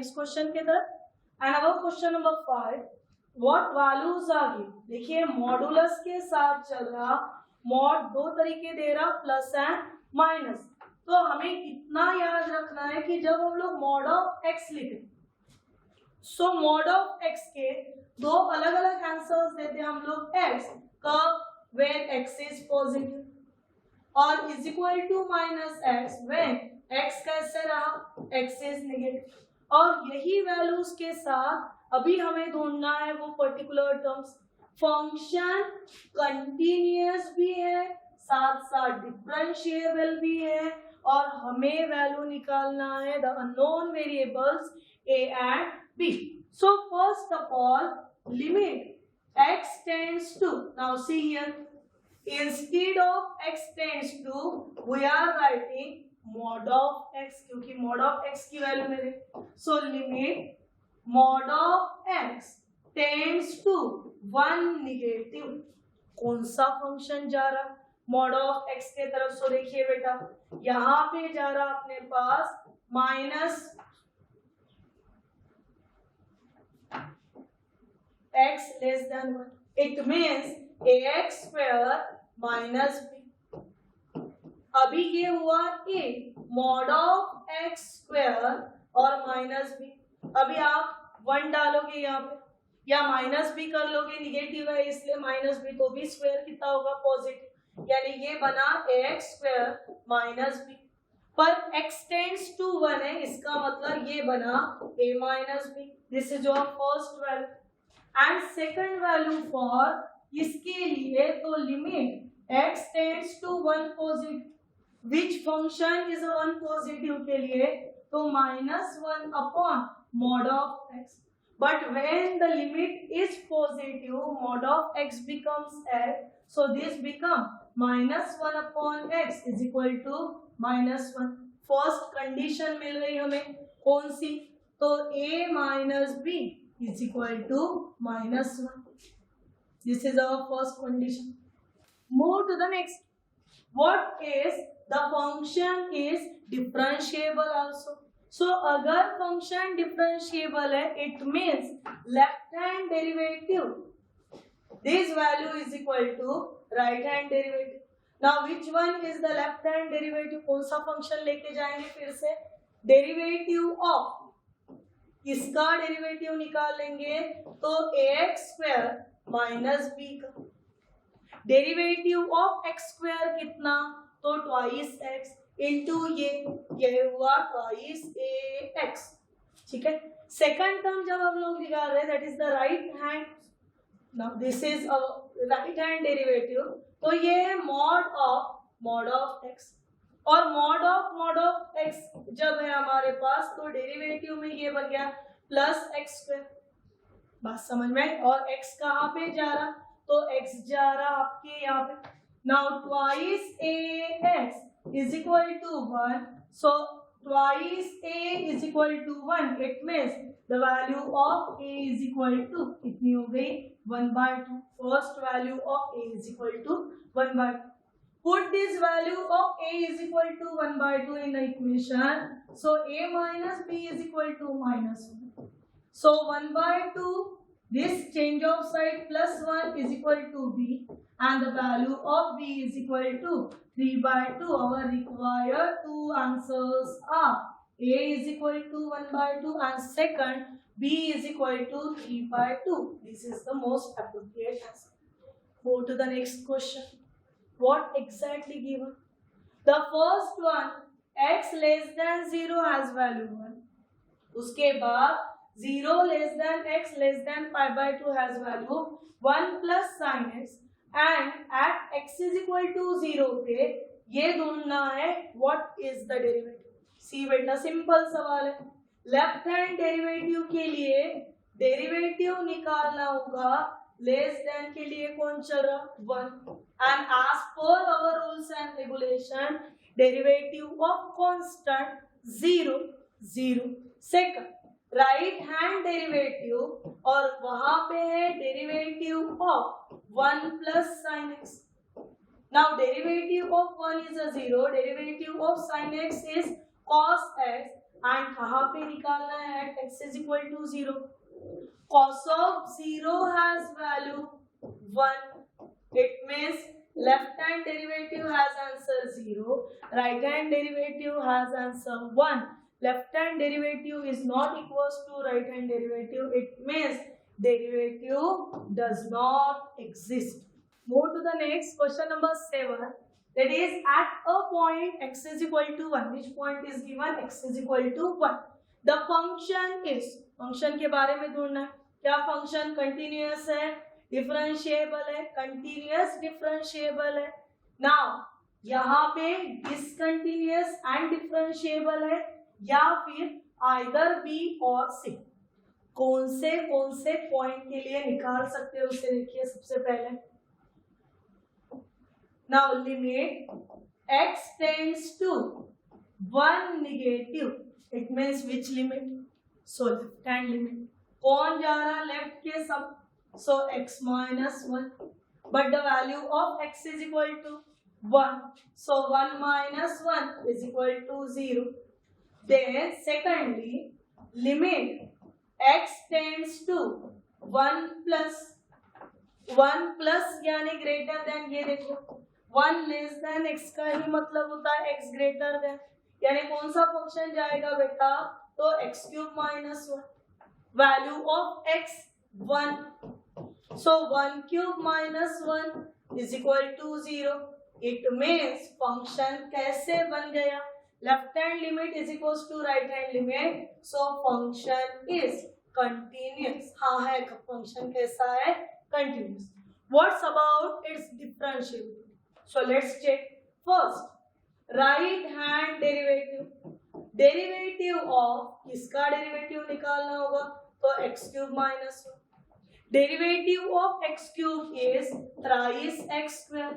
Next question की तरफ। And our question number 5, what values are given. देखिए modulus के साथ चल रहा, मॉड दो तरीके दे रहा, प्लस एंड माइनस। तो हमें इतना याद रखना है कि जब हम लोग मॉड ऑफ एक्स लिखें, सो मॉड ऑफ एक्स के दो अलग अलग आंसर्स देते हैं हम लोग। एक्स का व्हेन एक्स इज पॉजिटिव और is equal to minus x when x कैसे रहा, एक्स इज नेगेटिव। और यही वैल्यूज के साथ अभी हमें ढूंढना है वो पर्टिकुलर टर्म्स। फंक्शन कंटिन्यूअस भी है, साथ साथ डिफरेंशिएबल भी है, और हमें वैल्यू निकालना है the unknown variables a and b. So first of all, limit x tends to, now see here, instead of x tends to we are writing mod of x, क्योंकि mod of x की value मेरे। so limit mod of x tends to 1 negative। कौन सा function जा रहा mod of x के तरफ? सो देखिए बेटा यहाँ पे जा रहा अपने पास minus x less than 1. It means ax square minus b. अभी ये हुआ a mod of x square और माइनस b। अभी आप 1 डालोगे यहाँ पे या माइनस b कर लोगे, निगेटिव है इसलिए माइनस b, तो भी स्क्वायर कितना होगा, पॉजिटिव। यानी ये बना ax square माइनस b, पर x टेंड्स टू 1 है, इसका मतलब ये बना a minus b। This is your first value. And second value for इसके लिए, तो limit x tends to 1 positive, which function is 1 positive के लिए, तो -1 upon mod of x। But when the limit is positive, mod of x becomes x, so this become -1 upon x is equal to -1। First condition मिल रही हमें कौन सी, तो a minus b is equal to -1। This is our first condition. Move to the next. What is the function is differentiable also? So अगर function differentiable है, it means left hand derivative, this value is equal to right hand derivative. Now which one is the left hand derivative? कौन सा function लेके जाएंगे फिर से, derivative of, इसका derivative निकालेंगे तो ax स्क्वायर माइनस b का डेरिवेटिव ऑफ x स्क्वायर कितना, तो ट्वाइस x इंटू ये हुआ ट्वाइस ax। ठीक है, सेकंड टर्म जब हम लोग निकाल रहे हैं, that is the right hand, now this is right hand derivative, तो ये है mod ऑफ x। और mod ऑफ x जब है हमारे पास, तो डेरिवेटिव में ये बन गया प्लस एक्स स्क्वायर। बात समझ में? और x कहाँ पे जा रहा, तो x जा रहा आपके यहाँ पे। Now twice ax is equal to 1, so twice a is equal to 1, it means the value of a is equal to कितनी हो गई, 1/2। first value of a is equal to 1/2। put this value of a is equal to 1/2 in the equation, so a minus b is equal to -1, so 1/2, this change of side plus 1 is equal to b, and the value of b is equal to 3/2. Our required two answers are a is equal to 1/2 and second b is equal to 3/2. This is the most appropriate answer. Go to the next question. What exactly given? The first one, x less than 0 has value 1. उसके बाद 0 less than x less than pi/2 has value 1 plus sin x, and at x is equal to 0 पे ये ढूंढना है what is the derivative। सी बेटा simple सवाल है, left hand derivative के लिए डेरिवेटिव निकालना होगा, लेस देन के लिए कौन चल रहा, 1, and as per our rules and regulation derivative of constant 0। Second right hand derivative, और वहां पे है derivative of 1 plus sine x. Now derivative of 1 is a 0, derivative of sin x is cos x, and कहाँ पे निकालना है at x is equal to 0. Cos of 0 has value 1. It means left hand derivative has answer 0, right hand derivative has answer 1. Left hand derivative is not equals to right hand derivative. It means derivative does not exist. Move to the next question number 7. That is at a point x is equal to 1. Which point is given? X is equal to 1. The function is, function के बारे में ढूंढना है. क्या function continuous है, differentiable है? Continuous differentiable है. Now यहाँ पे डिसकंटिन्यूअस एंड डिफरेंशिएबल है या फिर आइदर बी और सी. कौन से पॉइंट के लिए निकाल सकते हो उसे देखिए. सबसे पहले now limit x tends to 1 negative. It means which limit? So left hand limit. कौन जा रहा लेफ्ट के सब? सो x minus 1. But the value of x is equal to 1. So 1 minus 1 is equal to 0. Then secondly, limit x tends to 1 plus यानी greater than. ये देखो 1 less than x का ही मतलब होता है x greater than. यानी कौन सा फंक्शन जाएगा बेटा? तो x cube minus 1. Value of x 1. So 1 cube minus 1 is equal to 0. It means function कैसे बन गया? Left hand limit is equals to right hand limit. So function is continuous. हाँ है, function कैसा है? Continuous. What's about its differentiability? So let's check. First, right hand derivative. Derivative of किसका derivative निकालना होगा? तो x cube minus 1. Derivative of x cube is thrice x square.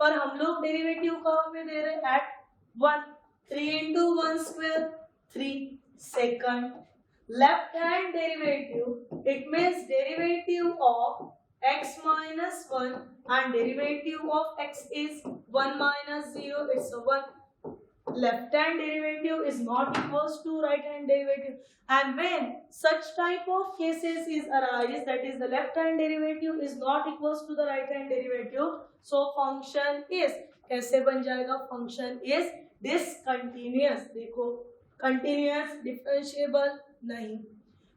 पर हम लोग derivative कहाँ पे दे रहे हैं? At 1. 3 into 1 square 3. Second, left hand derivative. It means derivative of x minus 1 and derivative of x is 1 minus 0. It's a 1. Left hand derivative is not equals to right hand derivative, and when such type of cases is arise, that is the left hand derivative is not equals to the right hand derivative, so function is कैसे बन जाएगा? Function is discontinuous. देखो continuous differentiable नहीं,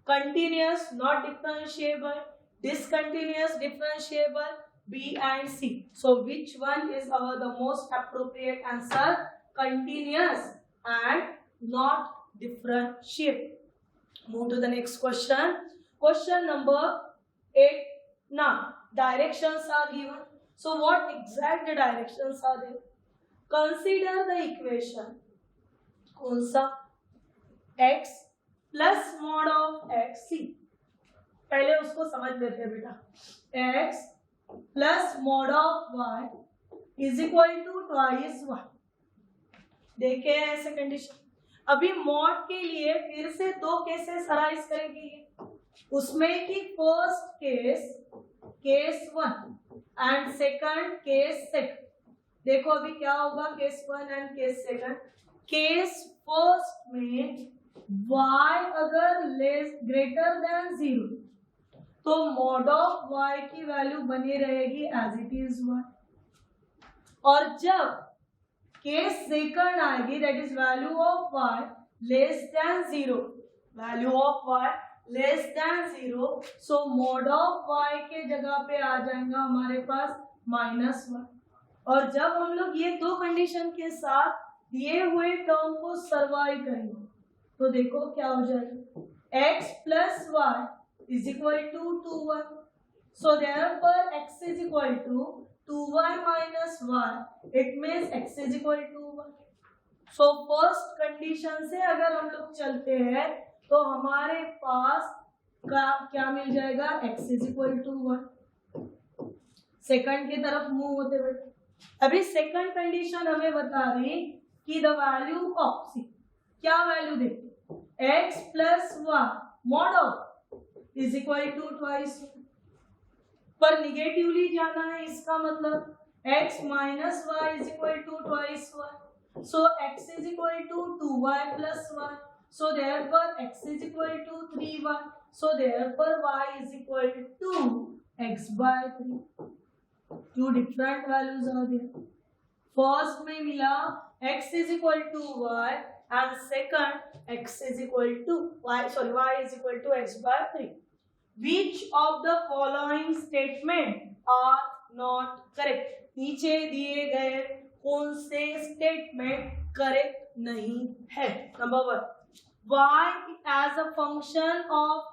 continuous not differentiable, discontinuous differentiable, B and C. So which one is the most appropriate answer? Continuous and not differentiable. Move to the next question. Question number 8. Now directions are given. So what exact directions are there? Consider the equation. कौन सा? x plus mod of x. C. पहले उसको समझ लेते हैं बेटा. x plus mod of y is equal to twice y. देखे ऐसे कंडीशन. अभी मॉड के लिए फिर से दो केसेस अराइज करेंगे. उसमें की first case 1 and second case 2. देखो अभी क्या होगा case 1 and case 2. Case first में y अगर लेस ग्रेटर देन 0 तो मॉड ऑफ y की वैल्यू बनी रहेगी एज इट इज 1. और जब केस सेकंड आएगी, that is value of y less than 0, value of y less than 0, so mod of y के जगह पे आ जाएगा हमारे पास -1. और जब हम लोग ये दो कंडीशन के साथ दिए हुए टर्म को सर्वाइव करेंगे तो देखो क्या हो जाएगा. x plus y is equal to 2y. So therefore x is equal to 2y minus y. It means x is equal to 1. So first condition से अगर हम लोग चलते हैं तो हमारे पास क्या मिल जाएगा? x is equal to 1. Second की तरफ मूव होते हुए अभी सेकंड कंडीशन हमें बता रही कि द वैल्यू ऑफ सी. क्या वैल्यू देखते? x plus y mod of is equal to twice. पर निगेटिवली जाना है, इसका मतलब x minus y is equal to twice y. So x is equal to 2y plus y. So therefore x is equal to 3y. So therefore y is equal to x by 3. Two different values are there. First में मिला x is equal to y and second x is equal to y is equal to x by 3. Which of the following statement are not correct? नीचे दिए गए कौन से statement correct नहीं है? Number 1, y as a function of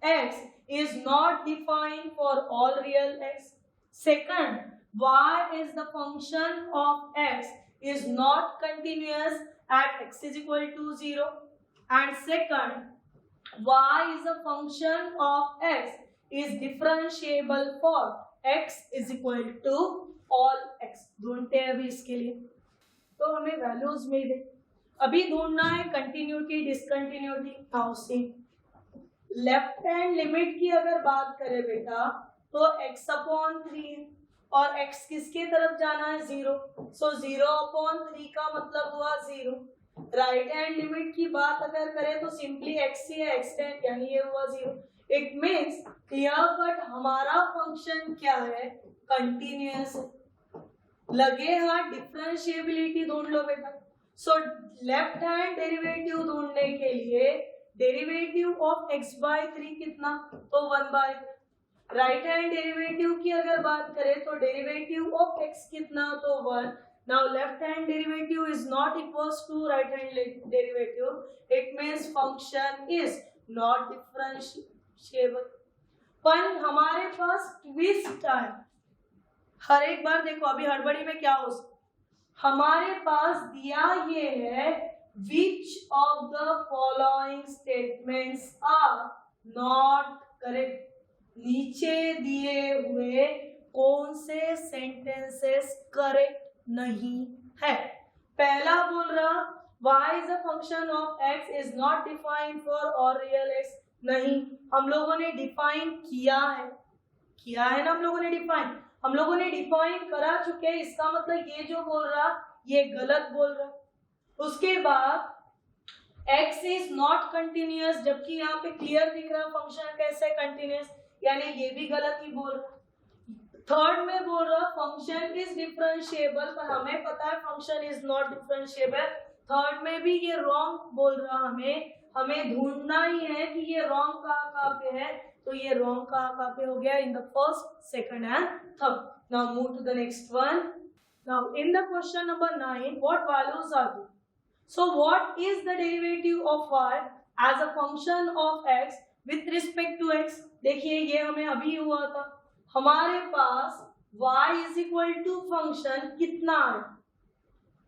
x is not defined for all real x. Second, y is the function of x is not continuous at x is equal to 0. And second, y is a function of x is differentiable for x is equal to all x. ढूंढते हैं अभी इसके लिए, तो हमें values मिल गए. अभी ढूंढना है continuity discontinuity. How see left hand limit की अगर बात करें बेटा तो x अपॉन 3 और x किसके तरफ जाना है? 0. सो 0 अपॉन 3 का मतलब हुआ 0. राइट हैंड लिमिट की बात अगर करें तो सिंपली x ही है, एक्सटेंड यानी ये हुआ 0. इट मीन्स क्लियर कट हमारा फंक्शन क्या है? कंटिन्यूअस. लगे हाँ डिफरेंशिएबिलिटी ढूंढ लो बेटा. सो लेफ्ट हैंड डेरिवेटिव ढूंढने के लिए डेरिवेटिव ऑफ x बाय 3 कितना? तो 1 बाय. राइट हैंड डेरिवेटिव की अगर बात करें तो डेरिवेटिव ऑफ x कितना? तो 1. Now left hand derivative is not equals to right hand derivative. It means function is not differentiable. पर हमारे पास ट्विस्ट है. हर एक बार देखो अभी हड़बड़ी में क्या हो सकता, हमारे पास दिया ये है which of the following statements are not correct. नीचे दिए हुए कौन से सेंटेंसेस करेक्ट नहीं है? पहला बोल रहा y is a function of x is not defined for all real x. नहीं, हम लोगों ने डिफाइन किया है ना, हम लोगों ने डिफाइन करा चुके हैं. इसका मतलब ये जो बोल रहा ये गलत बोल रहा. उसके बाद x इज नॉट कंटिन्यूअस, जबकि यहाँ पे क्लियर दिख रहा फंक्शन कैसे कंटिन्यूअस, यानी ये भी गलत ही बोल रहा. थर्ड में बोल रहा फंक्शन इज डिफरेंशिएबल, पर हमें पता है function is not differentiable. Third में भी ये रॉन्ग बोल रहा. हमें ढूंढना ही है कि ये रॉन्ग कहाँ पे है. तो ये रॉन्ग कहाँ पे हो गया? In the first, second and third. Now move to the next one. Now in the question number 9, what values are there? So what is the derivative of y as a function of x with respect to x? देखिए ये हमें अभी हुआ था. हमारे पास y is equal to function कितना है?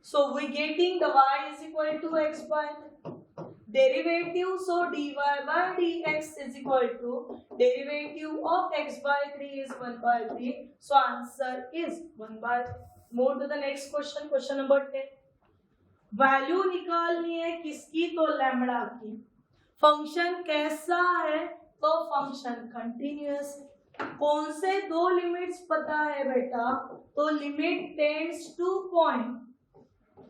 So we getting the y is equal to x by derivative, so dy by dx is equal to derivative of x by 3 is 1 by 3. So answer is 1 by 3. Move to the next question, question number 10. Value निकालनी है किसकी? तो lambda की. Function कैसा है? तो function continuous है. कौन से दो लिमिट्स पता है बेटा? तो limit tends to point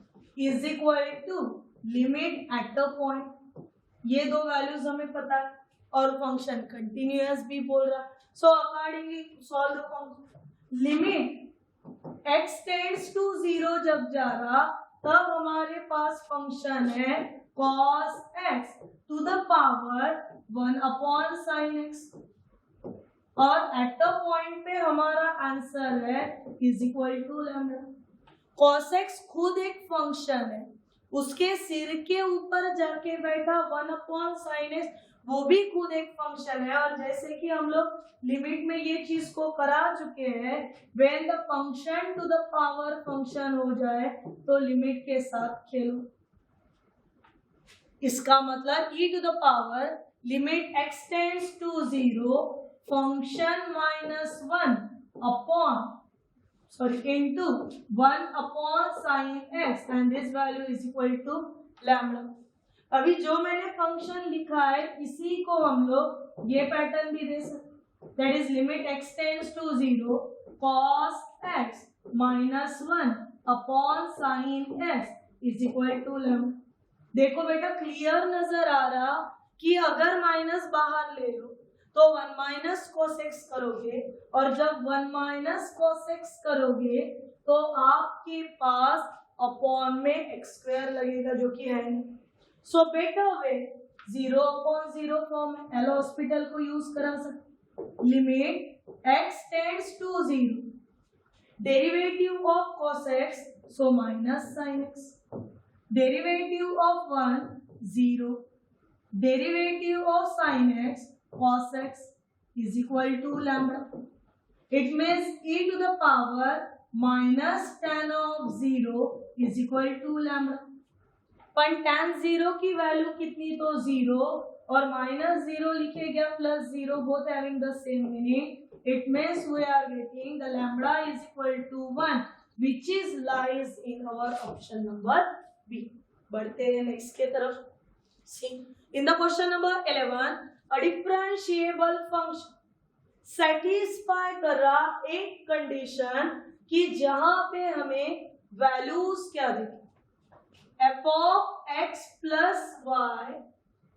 is equal to limit at the point. ये दो वैल्यूज हमें पता है और फंक्शन कंटिन्यूअस भी बोल रहा. So accordingly solve the function. Limit x tends to 0 जब जा रहा तब हमारे पास फंक्शन है cos x to the power 1 upon sin x, और एट द पॉइंट पे हमारा आंसर है is equal to lambda. cos x खुद एक फंक्शन है, उसके सिर के ऊपर जाके बैठा 1 अपॉन साइन एक्स, वो भी खुद एक फंक्शन है. और जैसे कि हम लोग लिमिट में ये चीज को करा चुके हैं, when the function to the power function हो जाए तो लिमिट के साथ खेलो. इसका मतलब e to the power limit x tends to 0 function minus 1 upon into 1 upon sin x and this value is equal to lambda. अभी जो मैंने फंक्शन लिखा है इसी को हम लोग ये पैटर्न भी दे सकते. That is limit x tends to 0 cos x minus 1 upon sin x is equal to lambda. देखो बेटा क्लियर नजर आ रहा कि अगर माइनस बाहर ले लो तो 1 माइनस cos x करोगे और जब 1 माइनस cos x करोगे तो आपके पास अपॉन में x स्क्वायर लगेगा जो कि है नहीं। सो बेटा वे 0/0 फॉर्म एल हॉस्पिटल को यूज करा सकते। Limit x tends to 0, derivative of cos x so minus sin x, derivative of 1 0, derivative of sin x cos x is equal to lambda. It means e to the power minus tan of 0 is equal to lambda. पर tan 0 की value कितनी तो 0 और minus 0 लिखे गया plus 0 both having the same meaning. It means we are getting the lambda is equal to 1 which is lies in our option number B. बढ़ते हैं next के तरफ। See in the question number 11 a differentiable function satisfy कर रहा एक condition कि जहां पे हमें वैल्यूज क्या देंगे f of x plus y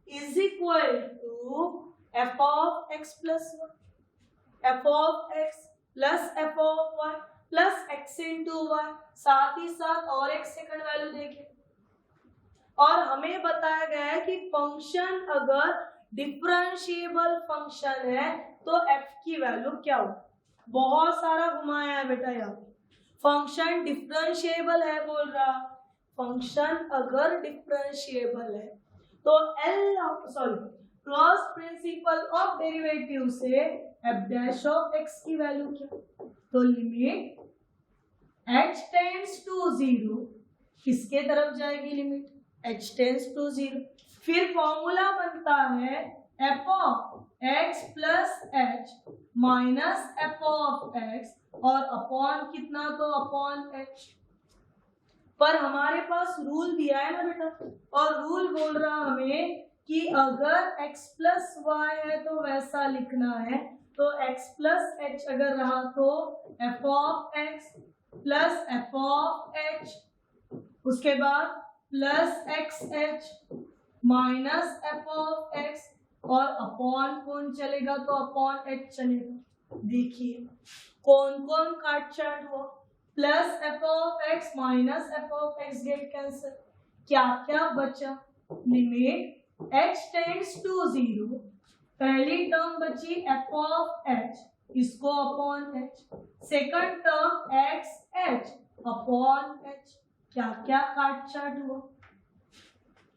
is equal to f of x plus y, f of x plus f of y plus x into y, साथ ही साथ और एक सेकंड वैल्यू देखें और हमें बताया गया है कि फंक्शन अगर डिफरेंशिएबल फंक्शन है तो f की वैल्यू क्या हो। बहुत सारा घुमाया है बेटा यहाँ फंक्शन डिफरेंशिएबल है बोल रहा। फंक्शन अगर डिफरेंशिएबल है तो क्रॉस प्रिंसिपल ऑफ डेरिवेटिव से f डैश ऑफ x की वैल्यू क्या, तो लिमिट h टेंड्स टू 0 किसके तरफ जाएगी लिमिट h टेंड्स टू 0। फिर फॉर्मूला बनता है f of x plus h minus f of x और अपॉन कितना तो अपॉन h। पर हमारे पास रूल दिया है ना बेटा और रूल बोल रहा हमें कि अगर x प्लस y है तो वैसा लिखना है, तो x प्लस h अगर रहा तो f of x plus f of h उसके बाद plus x H minus F of x और अपॉन कौन चलेगा तो अपॉन एच चलेगा। देखिए कौन कौन काट चाट हुआ, plus F of x minus F of x get cancel, क्या क्या बचा लिमिट एच टेंड्स टू 0, पहली टर्म बची एफ ऑफ एच इसको upon H, second term x H upon H, क्या क्या काट चाट हुआ।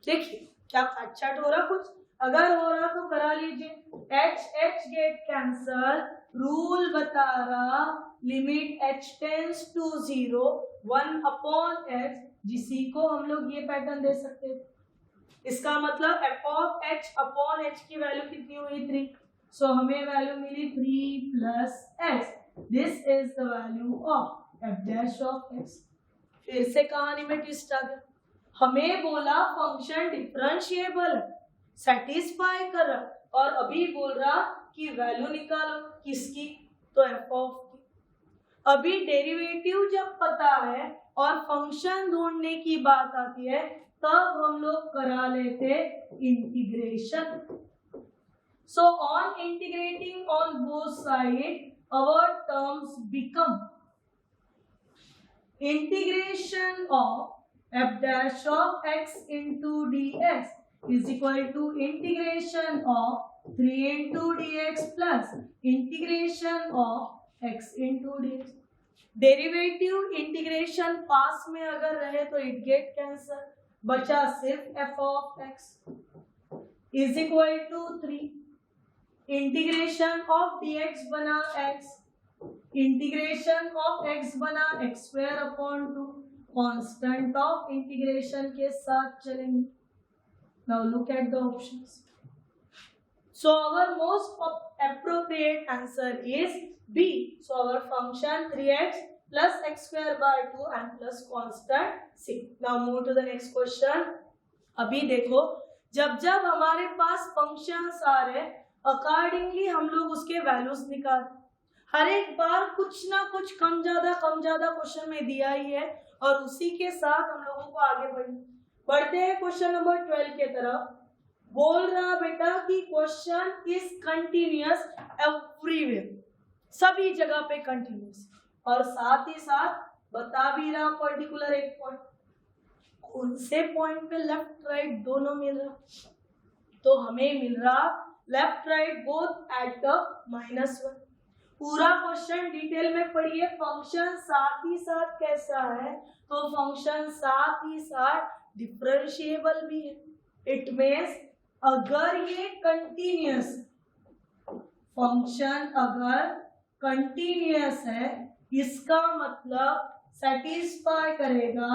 देखिए क्या काट चाट हो रहा, कुछ अगर हो रहा तो करा लीजिए। H h get cancel, rule बता रहा limit h tends to 0 1 upon h, जिसी को हम लोग ये पैटर्न दे सकते हैं। इसका मतलब f of h upon h की वैल्यू कितनी हुई 3, सो हमें वैल्यू मिली 3 plus x, this is the value of f dash of x. फिर से कहानी में ट्विस्ट आ गया, हमें बोला फंक्शन डिफरेंशिएबल है, सेटिस्फाई कर रहा और अभी बोल रहा कि वैल्यू निकालो किसकी, तो एफ ऑफ की। अभी डेरिवेटिव जब पता है और फंक्शन ढूंढने की बात आती है तब हम लोग करा लेते integration. So on integrating on both side our terms become integration of f dash of x into dx is equal to integration of 3 into dx plus integration of x into dx। Derivative integration पास में अगर रहे तो it get cancel, बचा सिर्फ f of x is equal to 3, integration of dx बना x, integration of x बना x square upon 2, constant of integration के साथ चलेंगे। Now look at the options. So our most appropriate answer is B. So our function 3x plus x square by 2 and plus constant c. Now move to the next question. अभी देखो जब जब हमारे पास functions आ रहे accordingly हम लोग उसके values निकाल, हर एक बार कुछ ना कुछ कम ज्यादा क्वेश्चन में दिया ही है और उसी के साथ हम लोगों को आगे बढ़ना। बढ़ते हैं क्वेश्चन नंबर 12 के तरफ। बोल रहा बेटा कि क्वेश्चन इज कंटिन्यूअस एवरीवेयर, सभी जगह पे कंटिन्यूअस, और साथ ही साथ बता भी रहा पर्टिकुलर एक पॉइंट, कौन से पॉइंट पे लेफ्ट राइट दोनों मिल रहा, तो हमें मिल रहा left right both at the -1। पूरा क्वेश्चन डिटेल में पढ़िए। फंक्शन साथ ही साथ कैसा है, तो फंक्शन साथ ही साथ डिफरेंशिएबल भी है। इट मींस अगर ये कंटिन्यूअस फंक्शन अगर कंटिन्यूअस है, इसका मतलब सेटिस्फाई करेगा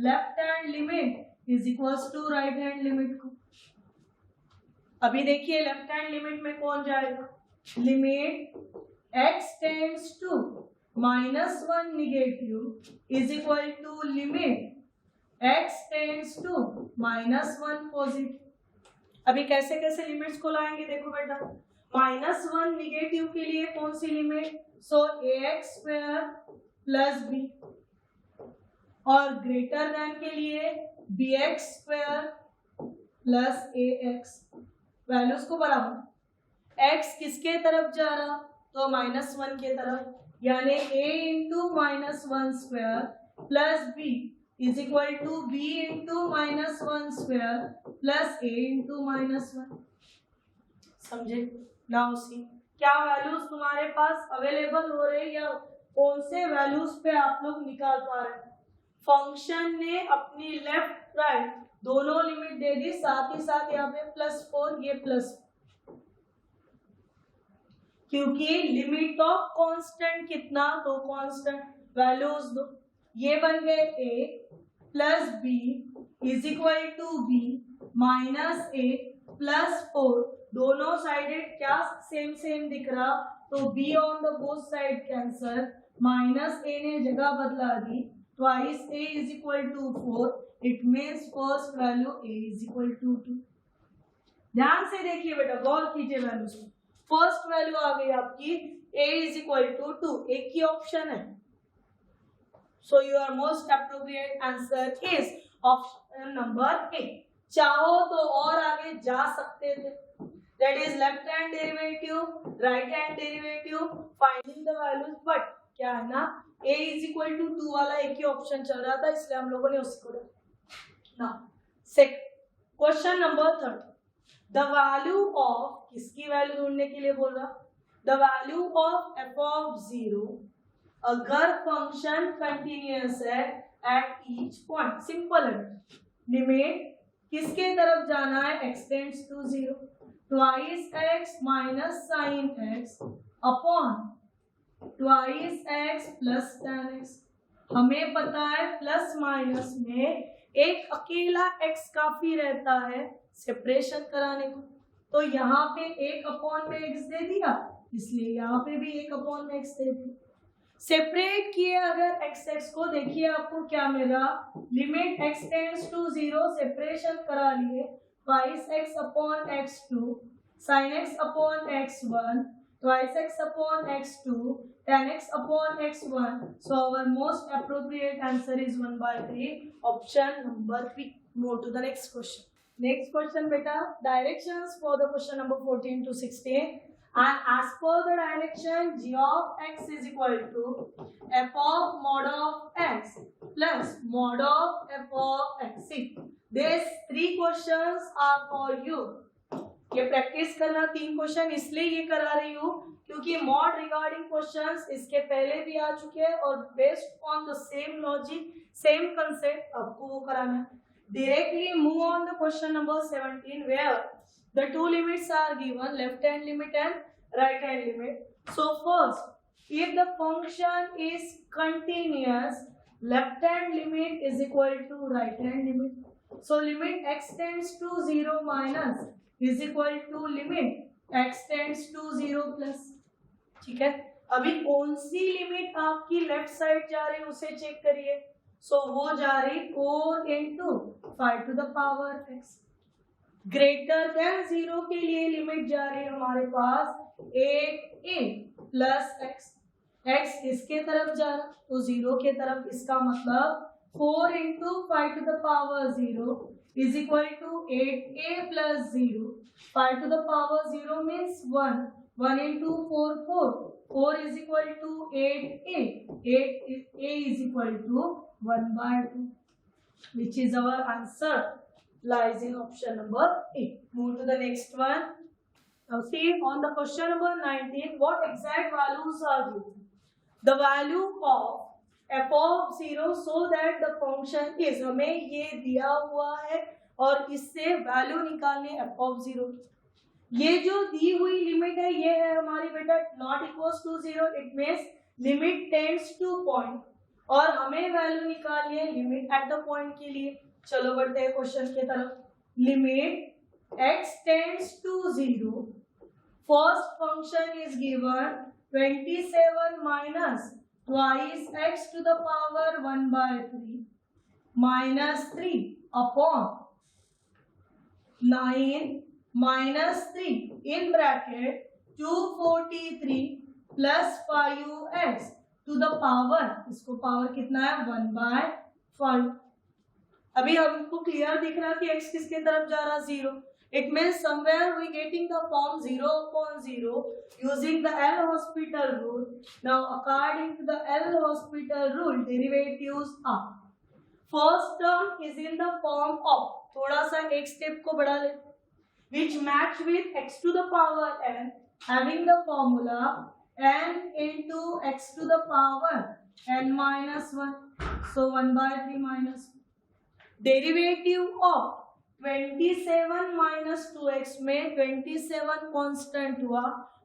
left hand limit is equals to right hand limit को। अभी देखिए लेफ्ट हैंड लिमिट में कौन जाएगा, limit x tends to -1 negative is equal to limit x tends to -1 positive. अभी कैसे कैसे लिमिट्स को लाएंगे देखो बेटा। -1 नेगेटिव के लिए कौन सी लिमिट, सो ax² प्लस b, और ग्रेटर देन के लिए bx² प्लस ax। वैल्यूज को बढ़ाओ, x किसके तरफ जा रहा, तो -1 के तरफ, यानी a into -1² plus b is equal to b into -1² plus a into -1। समझे? नाउ सी क्या वैल्यूज तुम्हारे पास अवेलेबल हो रहे या कौन से वैल्यूज पे आप लोग निकाल पा रहे हैं। फंक्शन ने अपनी लेफ्ट राइट दोनों लिमिट दे दी, साथ ही साथ यहाँ पे +4 ये +4, क्योंकि लिमिट ऑफ कांस्टेंट कितना, तो कांस्टेंट वैल्यूज दो, ये बन गए a plus b is equal to b minus a plus 4, दोनों साइडेड क्या सेम सेम दिख रहा, तो b on the both side cancel, minus a ने जगह बदला दी, twice a is equal to 4, it means first value a is equal to 2। ध्यान से देखिए बेटा, गौर कीजिए वैल्यूज में। फर्स्ट वैल्यू आ गई आपकी a इज इक्वल टू 2, एक ही ऑप्शन है, so your most appropriate answer is option number A. चाहो तो और आगे जा सकते थे, that is left hand derivative, right hand derivative, finding the values, but क्या है ना, a इज इक्वल टू 2 वाला एक ही ऑप्शन चल रहा था, इसलिए हम लोगों ने उसको ना। Question number 3, the value of, किसकी वैल्यू ढूंढने के लिए बोल रहा, the value of f of 0 अगर फंक्शन कंटिन्यूअस है एट ईच पॉइंट। सिंपल है, लिमिट किसके तरफ जाना है, x tends to 0, twice x minus sine x upon twice x plus tan x। हमें पता है प्लस माइनस में एक अकेला x काफी रहता है सेपरेशन कराने को, तो यहाँ पे 1/x दे दिया, इसलिए यहाँ पे भी 1/x दे दिया। सेपरेट किए अगर x को, देखिए आपको क्या मिला, limit x tends to 0, separation करा लिए, twice x upon x2 sin x upon x1 twice x upon x2 tan x upon x1, so our most appropriate answer is 1/3, option number B. Move to the next question. Next question beta, directions for the question number 14 to 16, and as per the direction g of x is equal to f of mod of x plus mod of f of x. See, these three questions are for you. ये practice करना, 3 question इसलिए ये करा रही हूँ क्योंकि mod regarding questions इसके पहले भी आ चुके हैं और based on the same logic same concept आपको वो कराना है। Directly move on the question number 17 where the two limits are given, left hand limit and right hand limit. So first, if the function is continuous, left hand limit is equal to right hand limit. So limit x tends to 0 minus is equal to limit x tends to 0 plus. ठीक है, अभी कौन सी limit आपकी left side जा रही है उसे check करिए. सो वो जा रही 4 into 5 to the power x. Greater than 0 के लिए लिमिट जा रही है हमारे पास 8a प्लस x. x किसके तरफ जा रहा तो 0 के तरफ. इसका मतलब 4 into 5 to the power 0 is equal to 8a plus 0. 5 to the power 0 means 1. 1 into 4, 4. 4 is equal to 8a. 8a is equal to 1 by 2. Which is our answer? Lies in option number A. Move to the next one. Now see on the question number 19, what exact values are given? The value of f of 0 so that the function is, हमें ये दिया हुआ है और इससे value निकालने f of 0. ये जो दी हुई लिमिट है ये है हमारी बेटा not equals to 0. It means limit tends to point और हमें वैल्यू निकालनी है लिमिट एट द पॉइंट के लिए. चलो बढ़ते हैं क्वेश्चन की तरफ. Limit x tends to 0. First function is given 27 minus twice x to the power 1 by 3 minus 3 upon 9 minus 3 in bracket 243 plus 5x to the power, इसको पावर कितना है 1 by 5. अभी हमको क्लियर दिख रहा कि x किसके तरफ जा रहा 0. It means somewhere we getting the form 0 upon 0 using the L'Hospital rule. Now according to the L'Hospital rule, derivatives are. First term is in the form of, थोड़ा सा एक स्टेप को बढ़ा ले, which match with x to the power n, having the formula n into x to the power n minus 1. So 1 by 3 minus 1. Derivative of 27 minus 2x में 27 constant हुआ,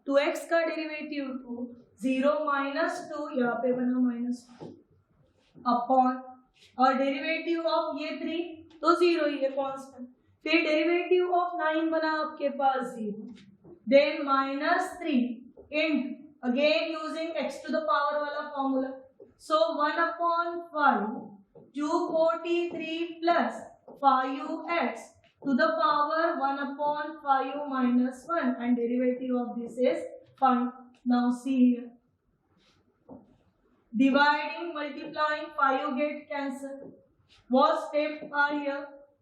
2x का derivative 2, 0 minus 2 यहाँ पे बना minus 2 upon, और derivative of ये 3 तो 0 ही है कांस्टेंट. फिर डेरिवेटिव ऑफ 9 बना आपके पास 0, then minus 3 int again using x to the power वाला formula. So 1 upon 5 243 plus 5x to the power 1 upon 5 minus 1 and derivative of this is 5. Now see here. Dividing, multiplying, 5 get cancelled. What step are here?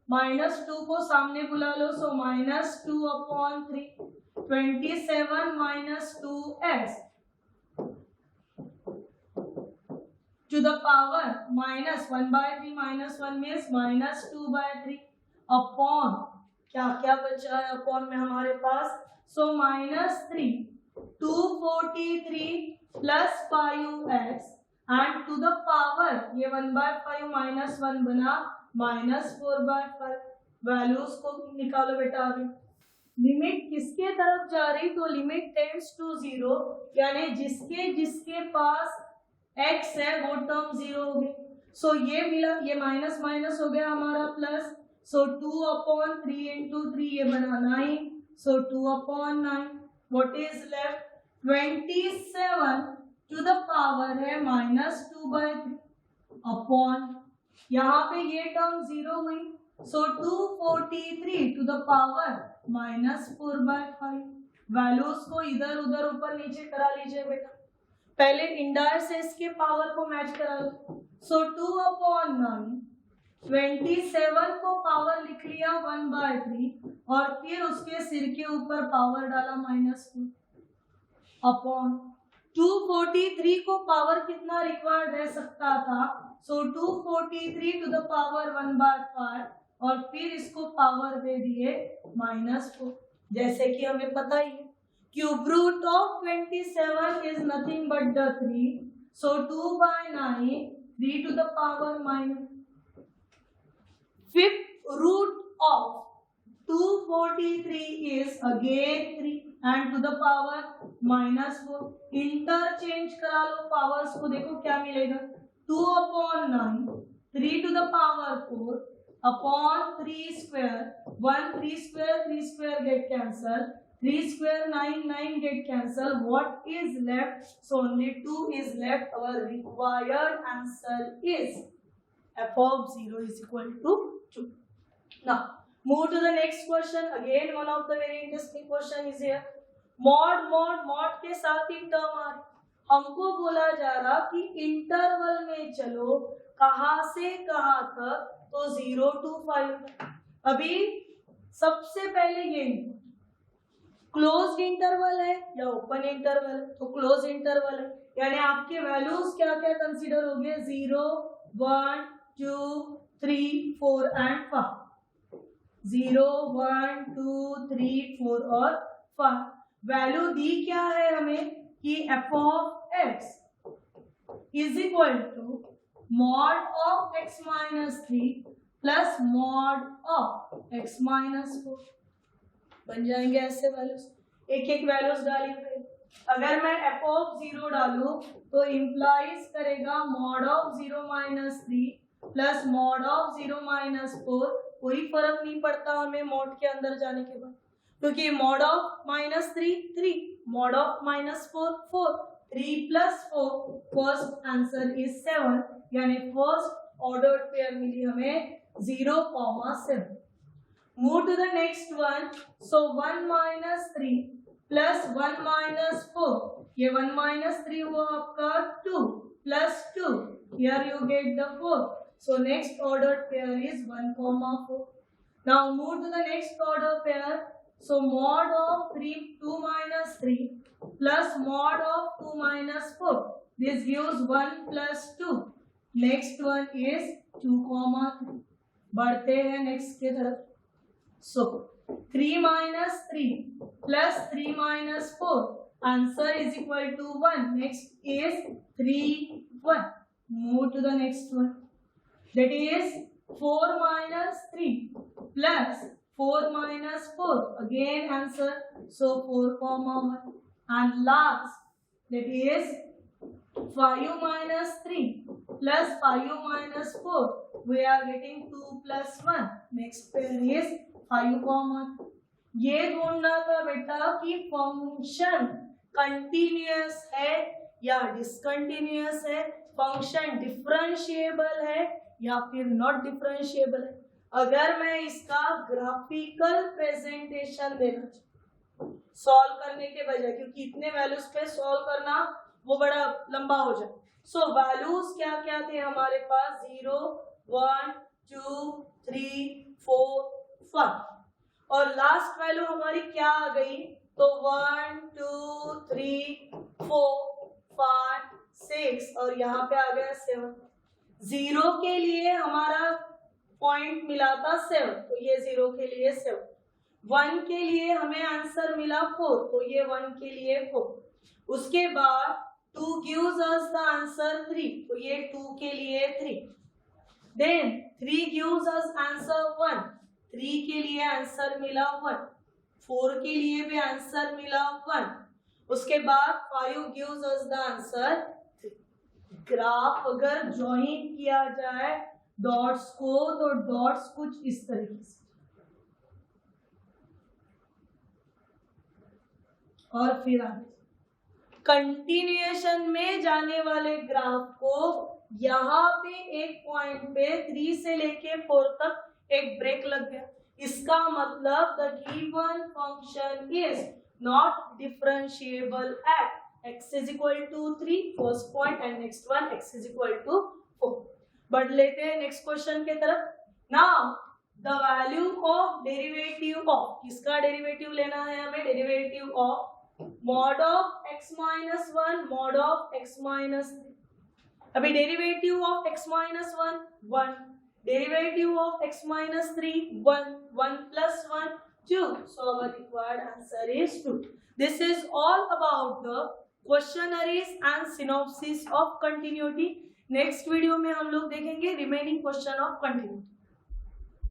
Minus 2 को सामने बुला लो, so minus 2 upon 3. 27 minus 2x to the power minus 1 by 3 minus 1 means minus 2 by 3 upon, क्या क्या बचा है upon में हमारे पास, so minus 3 243 plus 5x and to the power ये 1 by 5 minus 1 बना minus 4 by 5. वैल्यूज को निकालो बेटा. अभी लिमिट किसके तरफ जा रही, तो लिमिट टेंड्स टू 0, यानी जिसके जिसके पास x है वो टर्म 0 हो गई. सो ये मिला, ये माइनस माइनस हो गया हमारा प्लस. सो 2 अपॉन 3 इंटू 3 ये बना 9. So 2 upon 9. What is left 27 to the power है minus 2 by 3 अपॉन, यहाँ पे ये टर्म 0 हुई. So 243 to the power minus 4 by 5. Values को इधर उधर ऊपर नीचे करा लीजिए बेटा. पहले इंडायसेस के पावर को मैच करा लो. सो 2 अपॉन 9, 27 को पावर लिख लिया 1 by 3 और फिर उसके सिर के ऊपर पावर डाला -2 अपॉन 243 को पावर कितना रिक्वायर्ड रह सकता था. सो 243 टू द पावर 1 by 5 और फिर इसको पावर दे दिए -4. जैसे कि हमें पता ही है cube root of 27 is nothing but the 3. So 2 by 9, 3 to the power minus. Fifth root of 243 is again 3 and to the power -4. Interchange करा लो पावर्स को, देखो क्या मिलेगा. 2 upon 9, 3 to the power 4 upon 3 square. 1 3 square, 3 square get cancelled. 3 square 9, 9 get cancelled. What is left? So only 2 is left. Our required answer is f of 0 is equal to 2. Now move to the next question. Again one of the very interesting question is here. mod के साथ ही term आ, हमको बोला जा रहा कि interval में चलो कहाँ से कहाँ तक, तो 0 to 5. अभी सबसे पहले ये क्लोज्ड इंटरवल है या ओपन इंटरवल है, तो क्लोज इंटरवल है, यानी आपके वैल्यूज क्या क्या कंसीडर हो गए 0 1 2 3 4 एंड 5 0 1 2 3 4 और 5 वैल्यू दी क्या है हमें कि f of x is equal to mod of x minus 3 plus mod of x minus 4 बन जाएंगे ऐसे वैल्यूज। एक एक वैल्यूज डालिए। अगर मैं f of 0 डालूं तो इंप्लाइज करेगा mod of 0 minus 3 plus mod of 0 minus 4। कोई फर्क नहीं पड़ता हमें मॉड के अंदर जाने के बाद, क्योंकि mod of minus 3 mod of minus 4 3 plus 4 first answer is 7, यानी फर्स्ट ऑर्डर पेयर मिली हमें 0,7। Move to the next one. So 1 minus 3 plus 1 minus 4, ये 1 माइनस 3 हुआ आपका 2 plus 2, here you get the 4। So next ordered pair is 1,4. Now move to the next ordered pair. So mod of 2 minus 3 plus mod of 2 minus 4. This gives 1 plus 2. Next one is 2,3. बढ़ते हैं next के तरफ। So 3 minus 3 plus 3 minus 4. Answer is equal to 1. Next is 3, 1. Move to the next one. That is 4 minus 3 plus 4 minus 4. Again answer. So 4,1. And last, that is 5 minus 3 plus 5 minus 4. We are getting 2 plus 1. Next pair is 5,1. ये ढूंढना था बेटा कि function continuous है या discontinuous है, function differentiable है या फिर नॉट डिफरेंशिएबल है। अगर मैं इसका ग्राफिकल प्रेजेंटेशन देना सॉल्व करने के बजाय, क्योंकि इतने वैल्यूज पे सॉल्व करना वो बड़ा लंबा हो जाए। सो वैल्यूज क्या क्या थे हमारे पास 0 1 2 3 4 5 और लास्ट वैल्यू हमारी क्या आ गई, तो 1 2 3 4 5 6 और यहाँ पे आ गया 7। 0 के लिए हमारा पॉइंट मिला था 7, तो ये 0 के लिए 7। 1 के लिए हमें आंसर मिला 4, तो ये 1 के लिए 4। उसके बाद 2 gives us the answer 3, तो ये 2 के लिए 3। Then 3 gives us answer 1, 3 के लिए आंसर मिला 1। 4 के लिए भी आंसर मिला 1। उसके बाद 5 gives us the answer 3। Graph अगर ज्वाइन किया जाए डॉट्स को, तो डॉट्स कुछ इस तरीके से और फिर आगे कंटिन्यूएशन में जाने वाले ग्राफ को यहाँ पे एक पॉइंट पे 3 से लेके 4 तक एक ब्रेक लग गया। इसका मतलब the given function is not differentiable eight x is equal to 3 first point and next one x is equal to 4। बढ़ लेते हैं नेक्स्ट क्वेश्चन के तरफ। Now the value of derivative of, किसका डेरिवेटिव लेना है हमें, derivative of mod of x minus 1 mod of x minus 3। अभी derivative of x minus 1 1, derivative of x minus 3 1, 1 plus 1 2, so our required answer is 2। This is all about the questionnaires and synopsis of continuity। Next video में हम लोग देखेंगे remaining question of continuity.